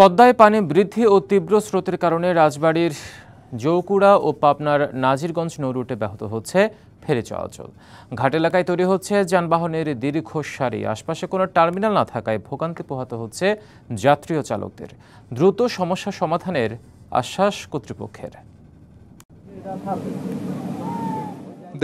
পদ্মায় পানি বৃদ্ধি ও তীব্র স্রোতের কারণে রাজবাড়ীর জৌকুড়া ও পাবনার নাজিরগঞ্জ নৌরুটে ব্যাহত হচ্ছে ফেরি চলাচল। ঘাট এলাকায় তৈরি হচ্ছে যানবাহনের দীর্ঘ সারি। আশপাশে কোনো টার্মিনাল না থাকায় ভোগান্তি পোহাতে হচ্ছে যাত্রী ও চালকদের। দ্রুত সমস্যা সমাধানের আশ্বাস কর্তৃপক্ষের।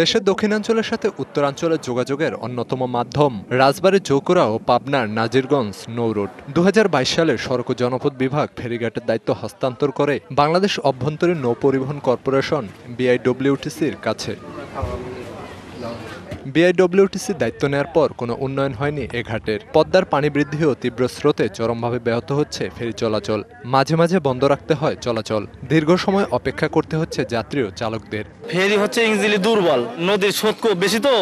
দেশের দক্ষিণাঞ্চলের সাথে উত্তরাঞ্চলের যোগাযোগের অন্যতম মাধ্যম রাজবাড়ীর জৌকুড়া ও পাবনার নাজিরগঞ্জ নৌরুট। 2022 সালে সড়ক ও জনপথ বিভাগ ফেরিঘাটের দায়িত্ব হস্তান্তর করে বাংলাদেশ অভ্যন্তরীণ নৌ পরিবহন কর্পোরেশন BIWTCর কাছে। BIWTCর দায়িত্ব নেওয়ার পর কোনো উন্নয়ন হয়নি এ ঘাটের। পদ্মার পানি বৃদ্ধি ও তীব্র স্রোতে চরমভাবে ব্যাহত হচ্ছে ফেরি চলাচল। মাঝে মাঝে বন্ধ রাখতে হয় চলাচল। দীর্ঘ সময় অপেক্ষা করতে হচ্ছে যাত্রী ও চালকদের। ফেরি হচ্ছে ইঞ্জিলি দুর্বল, নদীর স্রোত খুব বেশি, তো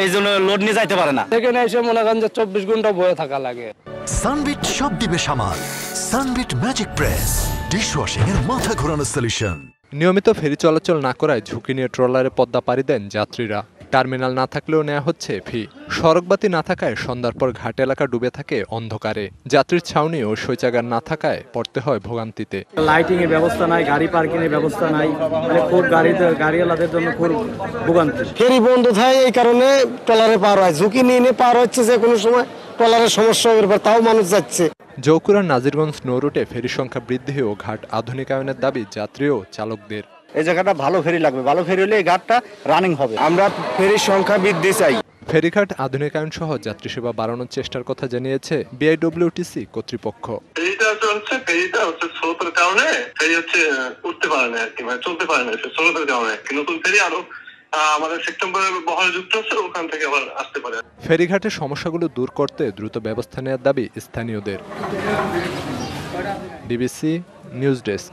এই জন্য লোড নিয়ে যাইতে পারে না। এখানে এসে মনে করেন যে 24 ঘন্টা বয়ে থাকা লাগে। সানবিট সব দিবে সামাল। সানবিট ম্যাজিক প্রেস ডিশওয়াশিং এর মাথা ঘোরানো সলিউশন। নিয়মিত ফেরি চলাচল না করায় ঝুঁকি নিয়ে ট্রলারে পদ্মা পাড়ি দেন যাত্রীরা। টার্মিনাল না থাকলেও নেওয়া হচ্ছে ফি। সড়কবাতি না থাকায় সন্ধ্যার পর ঘাট এলাকা ডুবে থাকে অন্ধকারে। যাত্রীর ছাউনি ও শৌচাগার না থাকায় পড়তে হয় ভোগান্তিতে। লাইটিং এর ব্যবস্থা নাই, গাড়ি পার্কিং এর ব্যবস্থা নাই, মানে খুব গাড়িওয়ালাদের জন্য খুব ভোগান্তি। ফেরি বন্ধ থাকে, এই কারণে ট্রলারে পার হয়, ঝুঁকি নিয়ে পার হচ্ছে, যে কোনো সময় ট্রলারের সমস্যা হবে, তাও মানুষ যাচ্ছে। জৌকুড়ার নাজিরগঞ্জ নৌরুটে ফেরির সংখ্যা বৃদ্ধি ও ঘাট আধুনিকায়নের দাবি যাত্রী ও চালকদের। এই জায়গাটা ভালো ফেরি লাগবে, ভালো ফেরি হলে এই ঘাটটা রানিং হবে। আমরা ফেরির সংখ্যা বৃদ্ধি চাই। ফেরিঘাট আধুনিকায়ন সহ যাত্রী সেবা বাড়ানোর চেষ্টার কথা জানিয়েছে BIWTC কর্তৃপক্ষ। ফেরিটা হচ্ছে স্রোতের কারণে ফেরি হচ্ছে উঠতে পারে না আর কি, মানে চলতে পারে না স্রোতের কারণে। নতুন ফেরি আরো আমাদের সেপ্টেম্বরে বহাল যুক্ত হচ্ছে, ওখান থেকে আবার আসতে পারে। ফেরিঘাটের সমস্যাগুলো দূর করতে দ্রুত ব্যবস্থা নেওয়ার দাবি স্থানীয়দের। BBC news desk.